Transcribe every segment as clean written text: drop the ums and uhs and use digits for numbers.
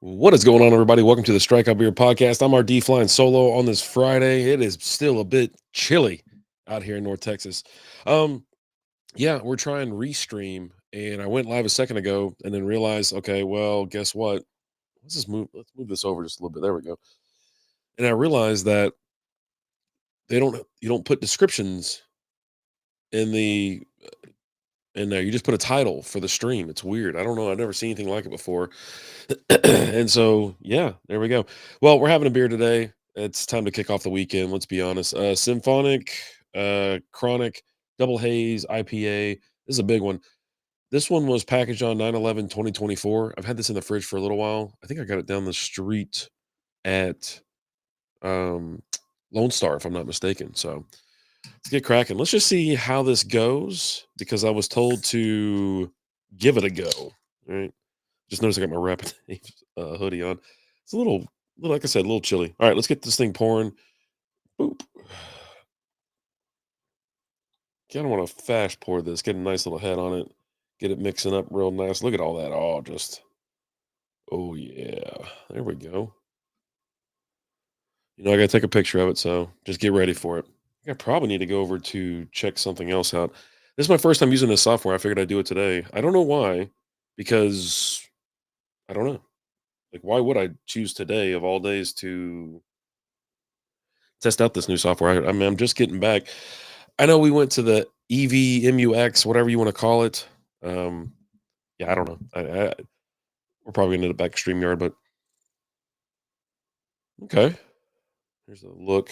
What is going on, everybody? Welcome to the Strikeout Beer Podcast. I'm RD flying solo on this Friday. It is still a bit chilly out here in North Texas. Um, yeah, we're trying Restream, and I went live a second ago, and then realized, okay, well, guess what? Let's move this over just a little bit. There we go. And I realized that you don't put descriptions in the in there. You just put a title for the stream. It's weird. I don't know. I've never seen anything like it before. And so, yeah, there we go. Well, we're having a beer today. It's time to kick off the weekend. Let's be honest. Symphonic, Chronic, Double Haze, IPA. This is a big one. This one was packaged on 9/11/2024. I've had this in the fridge for a little while. I think I got it down the street at um, Lone Star, if I'm not mistaken. So let's get cracking. Let's just see how this goes because I was told to give it a go. All right. Just noticed I got my Rapid hoodie on. It's a little, like I said, a little chilly. All right, let's get this thing pouring. Boop. Kind of want to fast pour this, get a nice little head on it, get it mixing up real nice. Look at all that. Oh, yeah. There we go. I got to take a picture of it, so just get ready for it. I probably need to go over to check something else out. This is my first time using this software. I figured I'd do it today. I don't know why, because I don't know. Like, why would I choose today of all days to test out this new software? I mean, I'm just getting back. I know we went to the EVMUX, whatever you want to call it. Um, yeah, I don't know. We're probably gonna end up back to StreamYard, but okay. Here's a look.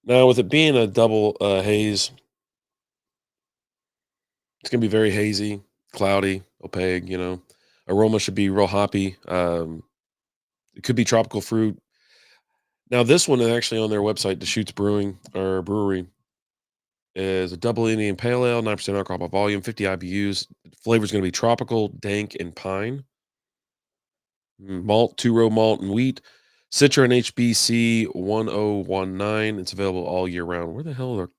Now, with it being a double haze, it's gonna be very hazy, cloudy, opaque. Aroma should be real hoppy. It could be tropical fruit. Now, this one is actually on their website, Deschutes Brewing or Brewery, is a double Indian Pale Ale, 9% alcohol by volume, 50 IBUs. Flavor is going to be tropical, dank, and pine. Malt, two row malt and wheat. Citra and HBC 1019. It's available all year round. Where the hell are the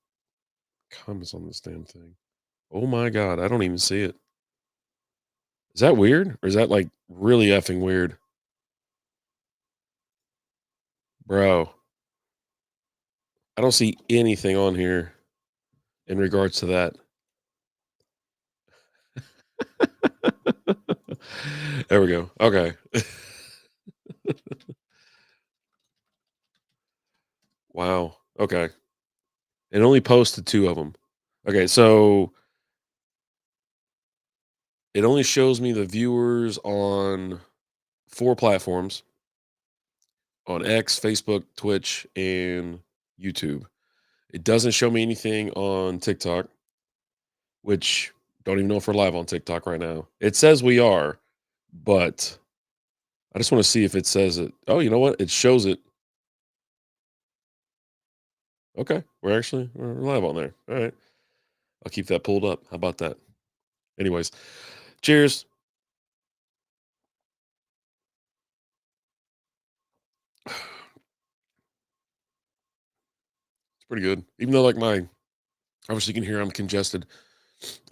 comments on this damn thing? Oh my God. I don't even see it. Is that weird? Or is that like really effing weird? Bro, I don't see anything on here in regards to that. There we go. Okay. Wow. Okay. It only posted two of them. Okay. So it only shows me the viewers on four platforms on X, Facebook, Twitch, and YouTube. It doesn't show me anything on TikTok, which don't even know if we're live on TikTok right now. It says we are, but I just want to see if it says it. Oh, you know what? It shows it. Okay. We're live on there. All right. I'll keep that pulled up. How about that? Anyways, cheers. It's pretty good. Even though, like, obviously, you can hear I'm congested.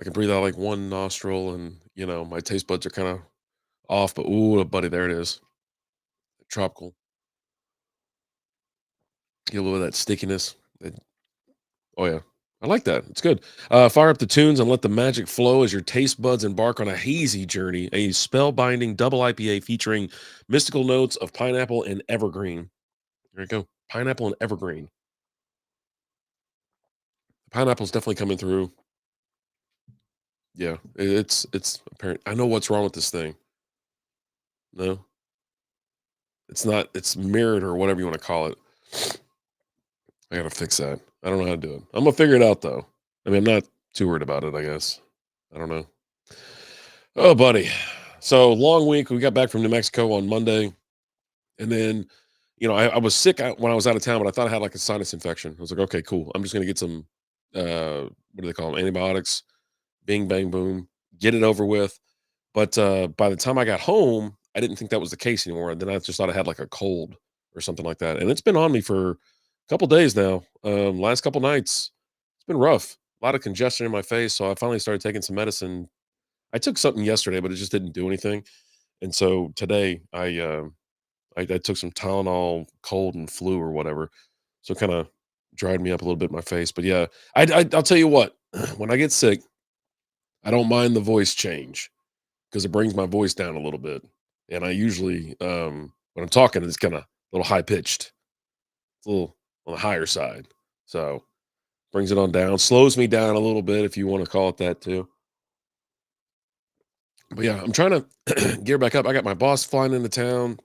I can breathe out like one nostril, and my taste buds are kind of off. But ooh, buddy, there it is. Tropical. Get a little bit of that stickiness. Oh yeah, I like that. It's good. Fire up the tunes and let the magic flow as your taste buds embark on a hazy journey. A spellbinding double IPA featuring mystical notes of pineapple and evergreen. There you go. Pineapple and evergreen. Pineapple's definitely coming through. Yeah, it's apparent. I know what's wrong with this thing. No, it's not. It's mirrored or whatever you want to call it. I gotta fix that. I don't know how to do it. I'm gonna figure it out though. I mean, I'm not too worried about it. I guess. I don't know. Oh, buddy. So long week. We got back from New Mexico on Monday, and then, I was sick when I was out of town, but I thought I had like a sinus infection. I was like, okay, cool. I'm just gonna get some. What do they call them? Antibiotics. Bing, bang, boom. Get it over with. But by the time I got home, I didn't think that was the case anymore. And then I just thought I had like a cold or something like that. And it's been on me for a couple days now. Last couple nights, it's been rough. A lot of congestion in my face. So I finally started taking some medicine. I took something yesterday, but it just didn't do anything. And so today I took some Tylenol, cold and flu or whatever, so it kind of dried me up a little bit in my face. But yeah, I'll tell you what, when I get sick, I don't mind the voice change because it brings my voice down a little bit. And I usually, when I'm talking, it's kind of a little high pitched, it's a little on the higher side. So brings it on down, slows me down a little bit, if you want to call it that too. But yeah, I'm trying to gear back up. I got my boss flying into town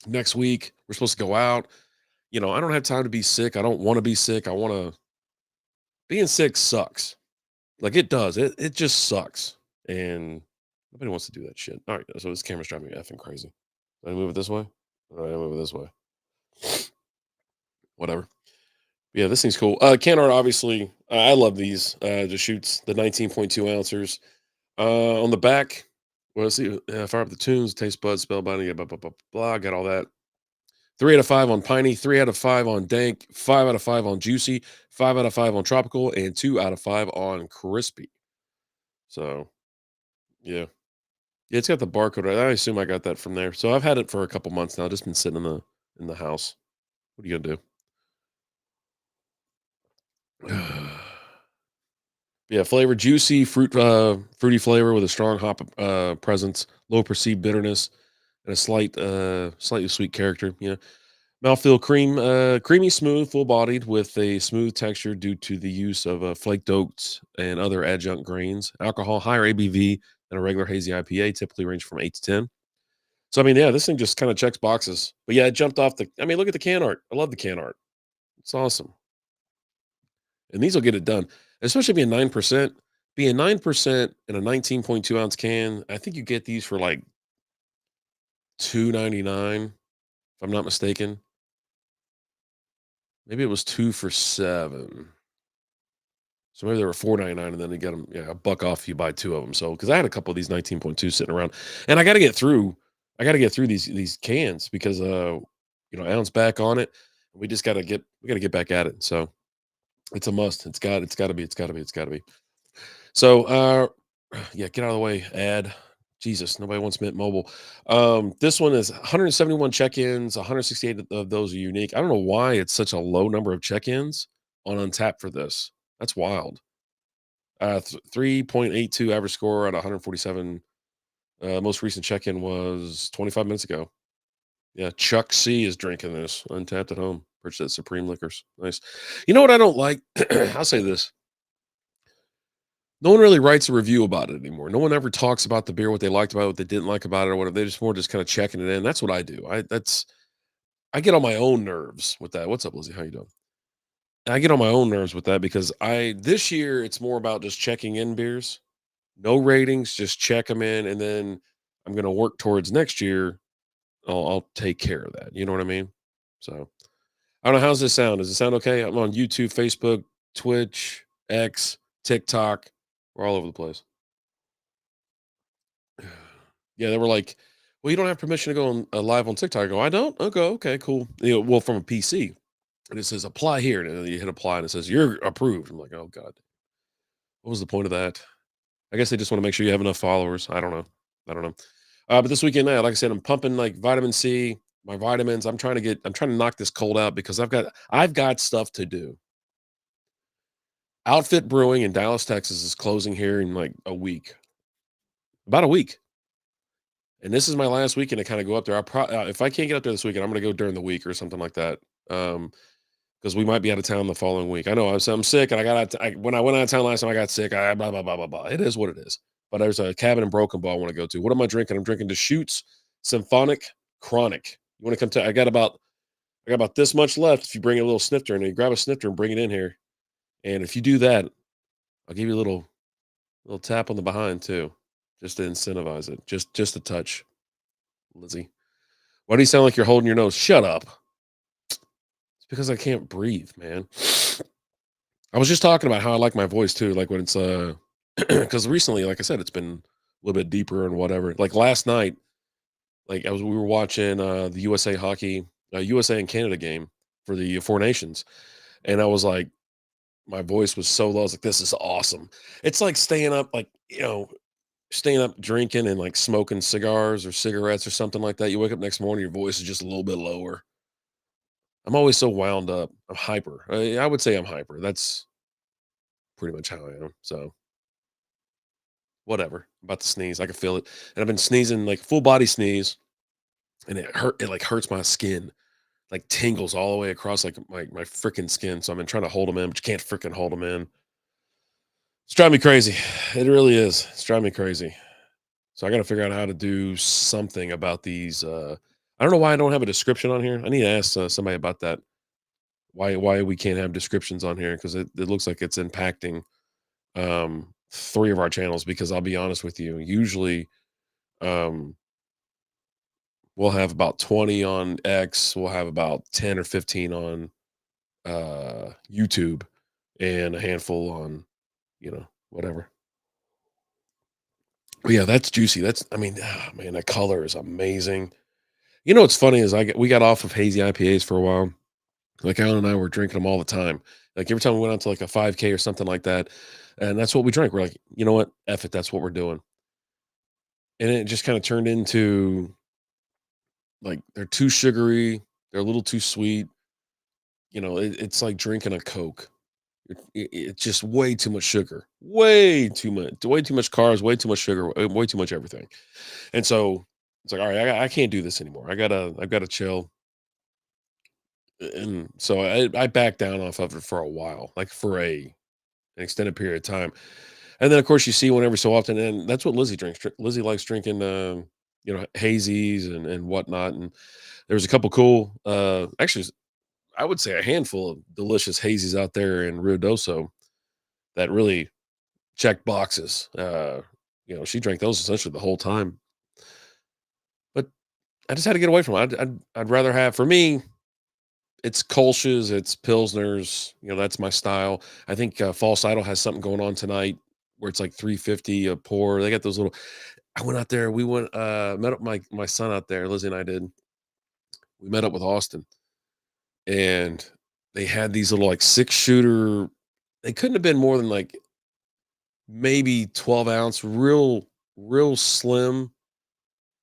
next week. We're supposed to go out. I don't have time to be sick. I don't want to be sick. I want to being sick sucks. Like it does. It just sucks. And nobody wants to do that shit. All right. So this camera's driving me effing crazy. Did I move it this way? All right, I move it this way. Whatever. Yeah, this thing's cool. Can art, obviously. I love these. Deschutes, the 19.2 ounces. On the back, well, let's see. Fire up the tunes, taste buds, spellbinding, blah, blah, blah, blah, blah. Got all that. 3 out of 5 on piney, 3 out of 5 on dank, 5 out of 5 on juicy, 5 out of 5 on tropical, and 2 out of 5 on crispy. So yeah. Yeah, it's got the barcode. I assume I got that from there. So I've had it for a couple months now, just been sitting in the house. What are you gonna do? Yeah, flavor juicy, fruity flavor with a strong hop presence, low perceived bitterness, and a slightly sweet character. Mouthfeel creamy, smooth, full bodied with a smooth texture due to the use of flaked oats and other adjunct grains. Alcohol higher ABV than a regular hazy IPA, typically range from 8 to 10. So I mean, yeah, this thing just kind of checks boxes. But yeah, it jumped off the. I mean, look at the can art. I love the can art. It's awesome, and these will get it done, especially being 9%. Being 9% in a 19.2 ounce can, I think you get these for like 2.99, if I'm not mistaken. Maybe it was 2 for $7. So maybe they were 4.99, and then they get them, yeah, a buck off if you buy two of them. So because I had a couple of these 19.2 sitting around, and I got to get through these cans because ounce back on it. We got to get back at it. So it's a must. It's got to be. So yeah, get out of the way. Ad. Jesus, nobody wants Mint Mobile. This one is 171 check-ins, 168 of those are unique. I don't know why it's such a low number of check-ins on Untap for this. That's wild. 3.82 average score at 147. Most recent check-in was 25 minutes ago. Yeah, Chuck C is drinking this Untapped at home. Purchased at Supreme Liquors. Nice. You know what I don't like? I'll say this. No one really writes a review about it anymore. No one ever talks about the beer, what they liked about it, what they didn't like about it, or whatever. They just kind of checking it in. That's what I do. I get on my own nerves with that. What's up, Lizzie? How you doing? I get on my own nerves with that because I this year it's more about just checking in beers. No ratings, just check them in, and then I'm gonna work towards next year. I'll take care of that. You know what I mean? So I don't know. How's this sound? Does it sound okay? I'm on YouTube, Facebook, Twitch, X, TikTok. We're all over the place. Yeah, they were like, "Well, you don't have permission to go on live on TikTok." I go, "I don't." I go, "Okay, cool." Well, from a PC, and it says apply here, and then you hit apply, and it says you're approved. I'm like, "Oh God, what was the point of that?" I guess they just want to make sure you have enough followers. I don't know. I don't know. But this weekend, yeah, like I said, I'm pumping like vitamin C, my vitamins. I'm trying to knock this cold out because I've got stuff to do. Outfit Brewing in Dallas, Texas is closing here in like a week, about a week. And this is my last weekend to kind of go up there. If I can't get up there this weekend, I'm going to go during the week or something like that. Because we might be out of town the following week. I know I'm sick, and when I went out of town last time, I got sick. Blah blah blah blah blah. It is what it is. But there's a cabin in Broken Bow I want to go to. What am I drinking? I'm drinking Deschutes Symphonic Chronic. You want to come to? I got about this much left. If you bring a little snifter and you grab a snifter and bring it in here, and if you do that, I'll give you a little tap on the behind too, just to incentivize it. Just a touch, Lizzie. Why do you sound like you're holding your nose? Shut up. It's because I can't breathe, man. I was just talking about how I like my voice too, like when it's because recently, like I said, it's been a little bit deeper and whatever. Like last night, like we were watching the USA hockey, USA and Canada game for the Four Nations, and I was like, my voice was so low. I was like, this is awesome. It's like staying up, like staying up drinking and like smoking cigars or cigarettes or something like that. You wake up next morning, your voice is just a little bit lower. I'm always so wound up. I'm hyper. I would say I'm hyper. That's pretty much how I am. So whatever. I'm about to sneeze. I can feel it. And I've been sneezing like full body sneeze and it like hurts my skin. Like tingles all the way across like my freaking skin. So I've been trying to hold them in, but you can't freaking hold them in. It's driving me crazy. It really is. It's driving me crazy. So I got to figure out how to do something about these. I don't know why I don't have a description on here. I need to ask somebody about that. Why we can't have descriptions on here because it looks like it's impacting three of our channels. Because I'll be honest with you, usually um, we'll have about 20 on X, we'll have about 10 or 15 on YouTube, and a handful on whatever. But yeah, that's juicy. That's I mean, man, that color is amazing. You know what's funny is we got off of hazy IPAs for a while. Like Alan and I were drinking them all the time. Like every time we went out to like a 5K or something like that, and that's what we drank. We're like, you know what, F it, that's what we're doing. And it just kind of turned into like they're too sugary, they're a little too sweet. It's like drinking a Coke. It's just way too much sugar, way too much carbs, way too much sugar, way too much everything. And so it's like, all right, I can't do this anymore. I've got to chill. And so I backed down off of it for a while, like for an extended period of time. And then of course you see one every so often, and that's what Lizzie drinks. Lizzie likes drinking, hazies and whatnot. And there's a couple cool, actually, I would say a handful of delicious hazies out there in Rio Doso that really check boxes. She drank those essentially the whole time. But I just had to get away from it. I'd rather have, for me, it's Kolsch's, it's Pilsners. That's my style. I think False Idol has something going on tonight where it's like 350 a pour. They got those little. I went out there. We went, met up my son out there. Lizzie and I did. We met up with Austin, and they had these little like 6 shooter. They couldn't have been more than like maybe 12 ounce, real slim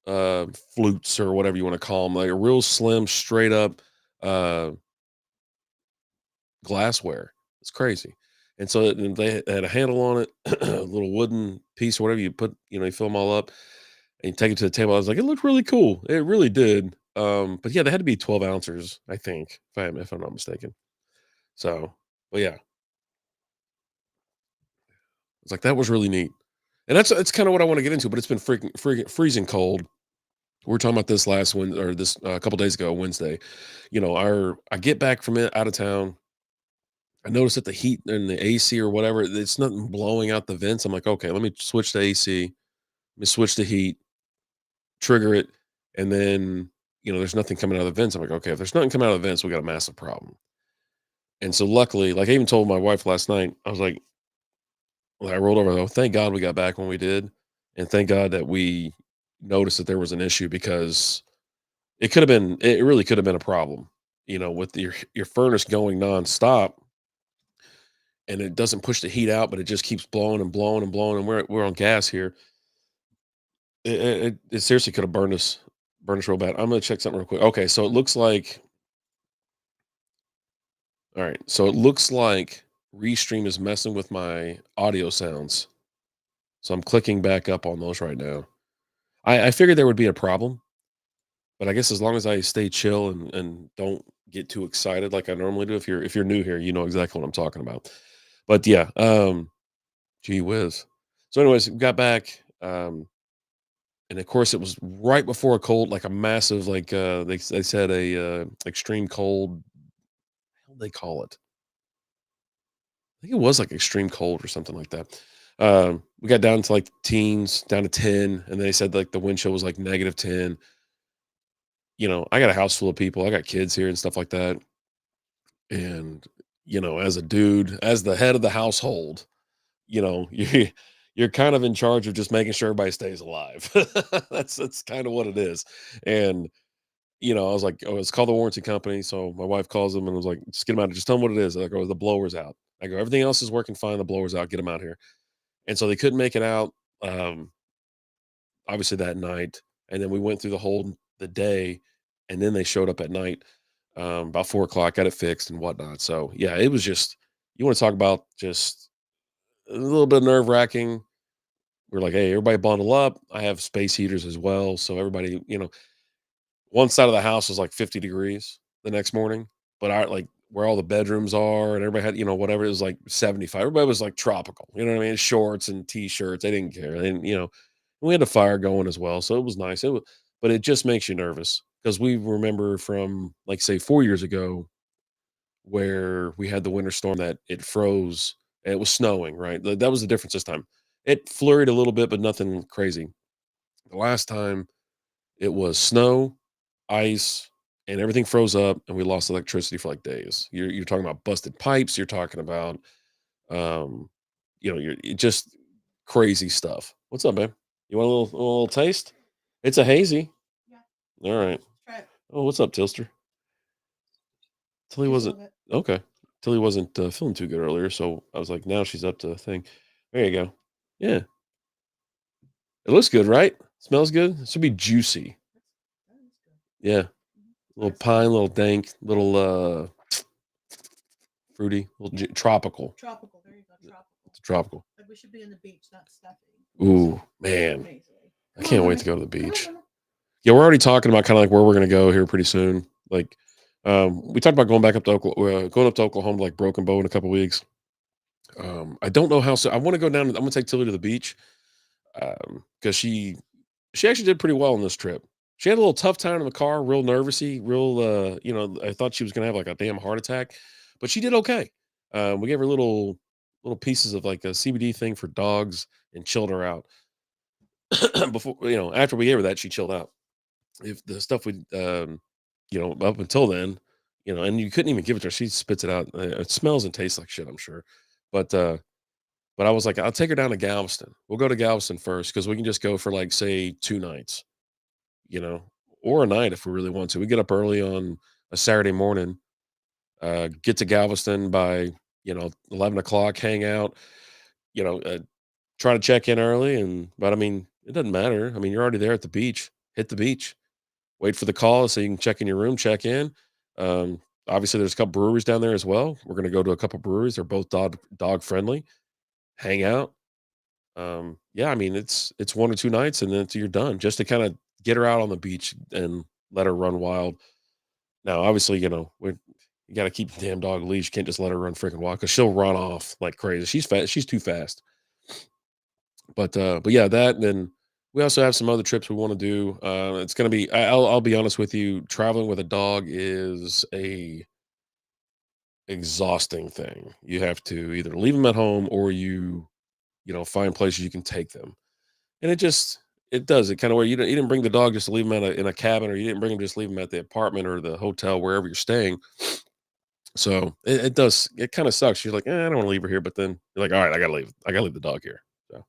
flutes or whatever you want to call them, like a real slim, straight up uh glassware. It's crazy. And so they had a handle on it, a little wooden piece or whatever you put, you fill them all up and you take it to the table. I was like, it looked really cool. It really did. But yeah, they had to be 12 ounces, I think, if I'm not mistaken. So, but yeah, it's like that was really neat. And that's kind of what I want to get into, but it's been freaking freezing cold. We were talking about this last one or this a couple days ago, Wednesday. I get back from it out of town. I noticed that the heat and the AC or whatever, it's nothing blowing out the vents. I'm like, okay, let me switch to AC. Let me switch to heat, trigger it, and then there's nothing coming out of the vents. I'm like, okay, if there's nothing coming out of the vents, we got a massive problem. And so luckily, like I even told my wife last night, I was like, when I rolled over, though, thank God we got back when we did, and thank God that we noticed that there was an issue because it really could have been a problem, with your furnace going nonstop and it doesn't push the heat out, but it just keeps blowing and blowing and blowing. And we're on gas here. It seriously could have burned us real bad. I'm gonna check something real quick. Okay, so it looks like all right. So it looks like Restream is messing with my audio sounds. So I'm clicking back up on those right now. I figured there would be a problem, but I guess as long as I stay chill and don't get too excited like I normally do. If you're new here, you know exactly what I'm talking about. But yeah, gee whiz. So, anyways, got back. And of course, it was right before a cold, like a massive, like they said, a extreme cold. How do they call it? I think it was like extreme cold or something like that. We got down to like teens, down to 10, and they said like the wind chill was like -10. I got a house full of people. I got kids here and stuff like that. And as a dude, as the head of the household, you're kind of in charge of just making sure everybody stays alive. That's kind of what it is. And I was like, oh, it's called the warranty company. So my wife calls them and was like, just get them out. Just tell them what it is. I go, the blower's out. I go, everything else is working fine. The blower's out. Get them out here. And so they couldn't make it out. obviously that night, and then we went through the day, and then they showed up at night, about 4 o'clock, got it fixed and whatnot. So yeah, it was just, you want to talk about just a little bit nerve wracking. We're like, hey, everybody bundle up. I have space heaters as well, so everybody, one side of the house was like 50 degrees the next morning, but I like where all the bedrooms are and everybody had, whatever, it was like 75. Everybody was like tropical, you know what I mean? Shorts and t-shirts. They didn't care. They didn't, we had a fire going as well. So it was nice. But it just makes you nervous because we remember from like say 4 years ago where we had the winter storm that it froze and it was snowing, right? That was the difference this time. It flurried a little bit, but nothing crazy. The last time it was snow, ice, and everything froze up, and we lost electricity for, like, days. You're talking about busted pipes, you're talking about, um, you're just crazy stuff. What's up, man? You want a little taste? It's a hazy. Alright. Oh, what's up, Tilster? Tilly wasn't okay. Tilly wasn't, feeling too good earlier, so I was like, now she's up to a thing. There you go. Yeah. It looks good, right? Smells good. It should be juicy. Yeah. Little pine, little dank, little, fruity, little tropical. It's tropical. Ooh, man. I can't wait to go to the beach. Yeah, we're already talking about kind of like where we're gonna go here pretty soon. Like, we talked about going back up to Oklahoma, going up to Oklahoma, like Broken Bow in a couple weeks. I don't know how soon. I want to go down. I'm gonna take Tilly to the beach because she actually did pretty well on this trip. She had a little tough time in the car, real nervousy, real. I thought she was gonna have like a damn heart attack, but she did okay. We gave her little pieces of like a CBD thing for dogs and chilled her out. Before after we gave her that, she chilled out. If the stuff we, up until then, and you couldn't even give it to her, she spits it out. It smells and tastes like shit, I'm sure. But but I was like, I'll take her down to Galveston. We'll go to Galveston first because we can just go for like say 2 nights, you know, or a night if we really want to. We get up early on a Saturday morning, get to Galveston by 11 o'clock, hang out, you know, uh, try to check in early, but I mean, it doesn't matter. I mean, you're already there at the beach. Hit the beach, wait for the call so you can check in your room, check in. Obviously, there's a couple breweries down there as well. We're gonna go to a couple breweries. They're both dog friendly. Hang out. Yeah, I mean, it's 1 or 2 nights, and then you're done. Just to kind of get her out on the beach and let her run wild. Now, obviously, you got to keep the damn dog leash. You can't just let her run freaking wild because she'll run off like crazy. She's fast. She's too fast. But yeah, that. And then we also have some other trips we want to do. It's gonna be. I'll be honest with you. Traveling with a dog is a exhausting thing. You have to either leave them at home or find places you can take them, and it does it kind of where you didn't bring the dog just to leave him in a cabin, or you didn't bring him just leave him at the apartment or the hotel wherever you're staying. So it does. It kind of sucks. You're like, I don't want to leave her here, but then you're like, all right, I gotta leave. I gotta leave the dog here. So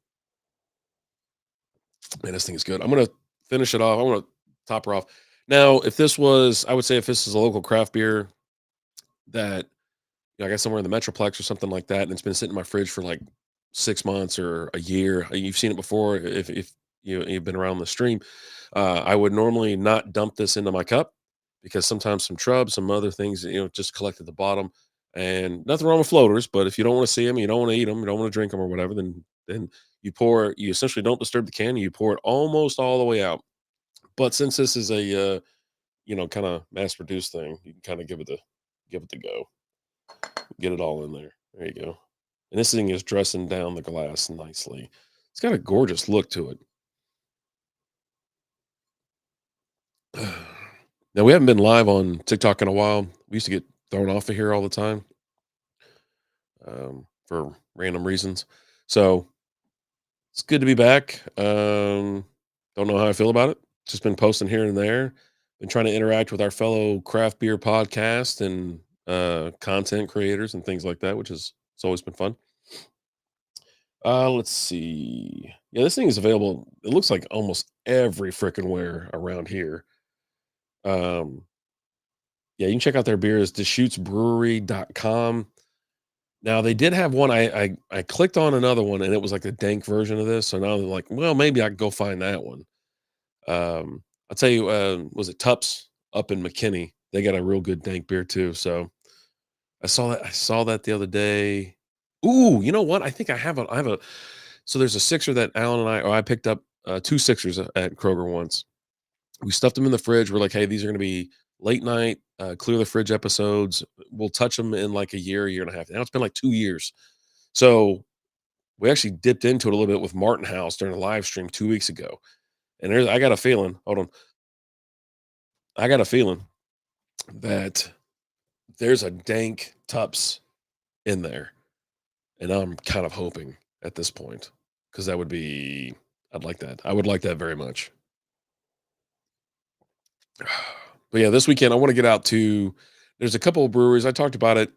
man, this thing is good. I'm gonna finish it off. I want to top her off. Now, I would say if this is a local craft beer that I got somewhere in the Metroplex or something like that, and it's been sitting in my fridge for like 6 months or a year. You've seen it before if you've been around the stream. I would normally not dump this into my cup because sometimes some trubs, some other things, just collect at the bottom. And nothing wrong with floaters, but if you don't want to see them, you don't want to eat them, you don't want to drink them or whatever, then you essentially don't disturb the can. You pour it almost all the way out. But since this is a kind of mass produced thing, you can kind of give it the go. Get it all in there. There you go. And this thing is dressing down the glass nicely. It's got a gorgeous look to it. Now we haven't been live on TikTok in a while. We used to get thrown off of here all the time for random reasons. So it's good to be back. Don't know how I feel about it. Just been posting here and there. Been trying to interact with our fellow craft beer podcast and content creators and things like that, which is it's always been fun. Let's see. Yeah, this thing is available. It looks like almost every freaking where around here. Um, yeah, you can check out their beers, DeschutesBrewery.com. Now they did have one. I clicked on another one, and it was like a dank version of this. So now they're like, well, maybe I can go find that one. I'll tell you, was it Tups up in McKinney? They got a real good dank beer too. So I saw that the other day. Ooh, you know what? I think I have a so there's a sixer that Alan and I picked up, 2 sixers at Kroger once. We stuffed them in the fridge. We're like, "Hey, these are gonna be late night, clear the fridge episodes. We'll touch them in like a year and a half." Now it's been like 2 years. So, we actually dipped into it a little bit with Martin House during a live stream 2 weeks ago. And there's I got a feeling, hold on. I got a feeling that there's a dank Tups in there. And I'm kind of hoping at this point, because that would be I'd like that. I would like that very much. But yeah, this weekend I want to get out to there's a couple of breweries. I talked about it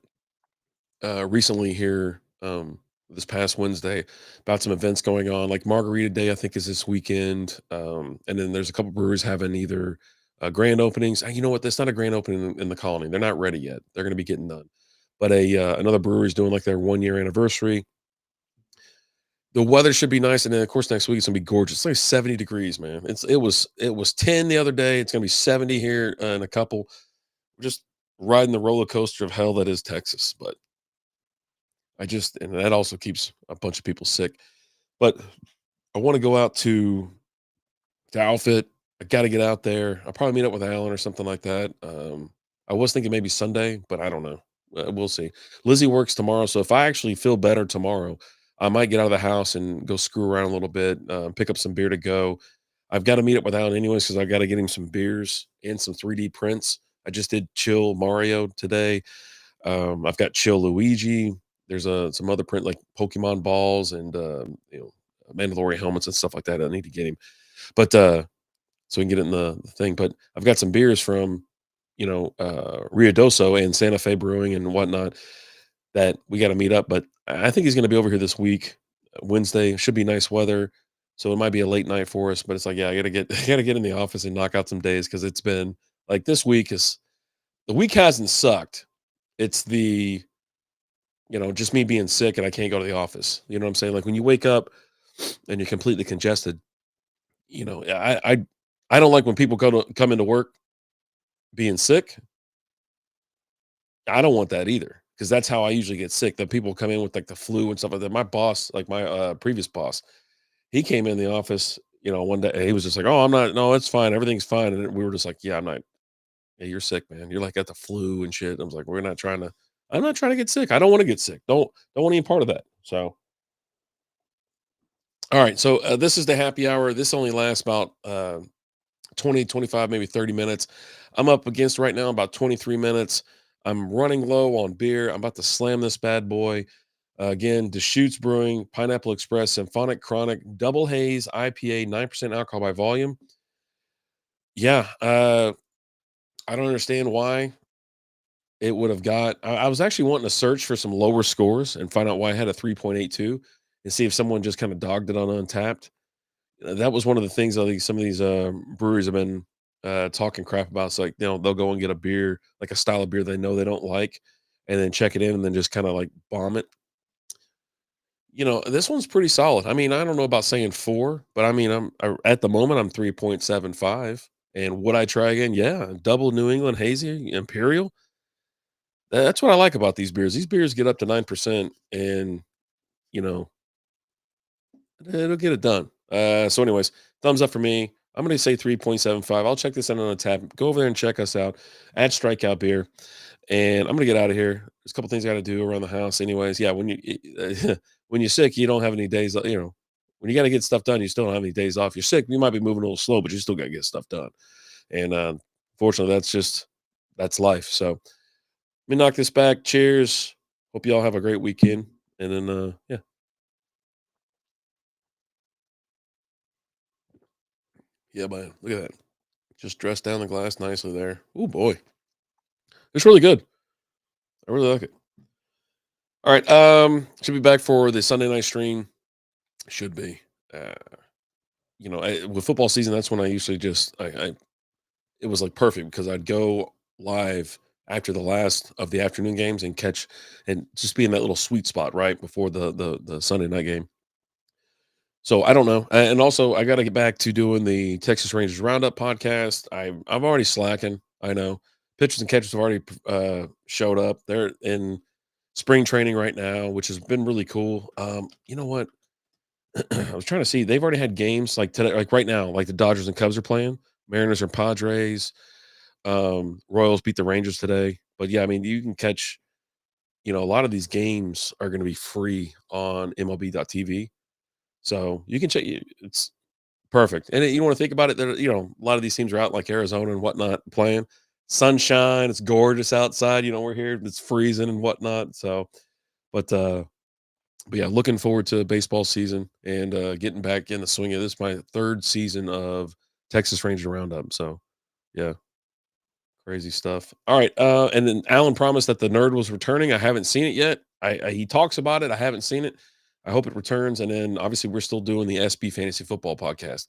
recently here this past Wednesday about some events going on. Like Margarita Day, I think is this weekend. And then there's a couple breweries having either grand openings. You know what? That's not a grand opening in the colony. They're not ready yet. They're going to be getting done. But a another brewery is doing like their 1 year anniversary. The weather should be nice, and then, of course, next week, it's gonna be gorgeous. It's like 70 degrees, man. It was 10 the other day. It's gonna be 70 here, in a couple. We're just riding the roller coaster of hell that is Texas, but and that also keeps a bunch of people sick. But I wanna go out to outfit. I gotta get out there. I'll probably meet up with Alan or something like that. I was thinking maybe Sunday, but I don't know. We'll see. Lizzie works tomorrow, so if I actually feel better tomorrow, I might get out of the house and go screw around a little bit, pick up some beer to go. I've got to meet up with Alan anyways because I got to get him some beers and some 3D prints. I just did Chill Mario today. I've got Chill Luigi. There's some other print like Pokemon balls and Mandalorian helmets and stuff like that. I need to get him, but so we can get it in the thing. But I've got some beers from, Rio Doso and Santa Fe Brewing and whatnot that we got to meet up. But I think he's going to be over here this week. Wednesday should be nice weather, so it might be a late night for us. But it's like, yeah, I got to get I got to get in the office and knock out some days because it's been like this week is the week hasn't sucked. It's the just me being sick and I can't go to the office. You know what I'm saying? Like when you wake up and you're completely congested. I don't like when people come into work being sick. I don't want that either, because that's how I usually get sick. The people come in with like the flu and stuff like that. My boss, like my previous boss, he came in the office, one day. He was just like, "Oh, I'm not. No, it's fine. Everything's fine." And we were just like, "Yeah, I'm not. Yeah, you're sick, man. You're like got the flu and shit." I was like, "We're not trying to. I'm not trying to get sick. I don't want to get sick. Don't want any part of that." So, all right. So this is the happy hour. This only lasts about 20, 25, maybe 30 minutes. I'm up against right now about 23 minutes. I'm running low on beer. I'm about to slam this bad boy. Again, Deschutes Brewing, Pineapple Express, Symphonic Chronic, Double Haze, IPA, 9% alcohol by volume. Yeah, I don't understand why it would have got. I was actually wanting to search for some lower scores and find out why I had a 3.82 and see if someone just kind of dogged it on Untapped. That was one of the things I think some of these breweries have been talking crap about. It's like, they'll go and get a beer, like a style of beer they know they don't like, and then check it in and then just kind of like bomb it. This one's pretty solid. I mean, I don't know about saying 4, but I mean, at the moment I'm 3.75. And would I try again? Yeah, double New England hazy imperial. That's what I like about these beers. These beers get up to 9%, and you know it'll get it done. So, anyways, thumbs up for me. I'm going to say 3.75. I'll check this out on a tab. Go over there and check us out at Strikeout Beer. And I'm going to get out of here. There's a couple things I got to do around the house. Anyways, yeah, when you're sick, you don't have any days. When you got to get stuff done, you still don't have any days off. You're sick. You might be moving a little slow, but you still got to get stuff done. And fortunately, that's life. So let me knock this back. Cheers. Hope you all have a great weekend. And then, yeah, yeah, man. Look at that. Just dressed down the glass nicely there. Oh boy, it's really good. I really like it. All right, should be back for the Sunday night stream. Should be. Uh, with football season, that's when I usually just I it was like perfect because I'd go live after the last of the afternoon games and catch and just be in that little sweet spot right before the Sunday night game. So I don't know. And also I got to get back to doing the Texas Rangers Roundup podcast. I'm already slacking. I know. Pitchers and catchers have already showed up. They're in spring training right now, which has been really cool. You know what? I was trying to see. They've already had games like today, like right now, like the Dodgers and Cubs are playing. Mariners and Padres. Royals beat the Rangers today. But yeah, I mean, you can catch. A lot of these games are going to be free on MLB.TV, so you can check. It's perfect, and you want to think about it. There, a lot of these teams are out like Arizona and whatnot playing. Sunshine, it's gorgeous outside. We're here, it's freezing and whatnot. So, but yeah, looking forward to baseball season and getting back in the swing of this. My third season of Texas Ranger Roundup. So, yeah, crazy stuff. All right, and then Alan promised that the nerd was returning. I haven't seen it yet. He talks about it. I haven't seen it. I hope it returns. And then obviously we're still doing the SB Fantasy Football podcast.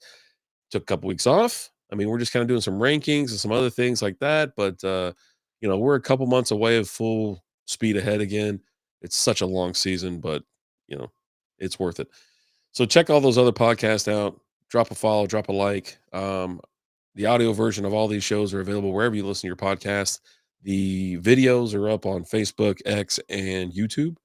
Took a couple weeks off. I mean, we're just kind of doing some rankings and some other things like that. But we're a couple months away of full speed ahead again. It's such a long season, but you know, it's worth it. So check all those other podcasts out. Drop a follow, drop a like. The audio version of all these shows are available wherever you listen to your podcast. The videos are up on Facebook, X, and YouTube.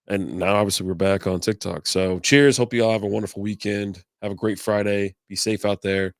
And now, obviously, we're back on TikTok. So, cheers. Hope you all have a wonderful weekend. Have a great Friday. Be safe out there.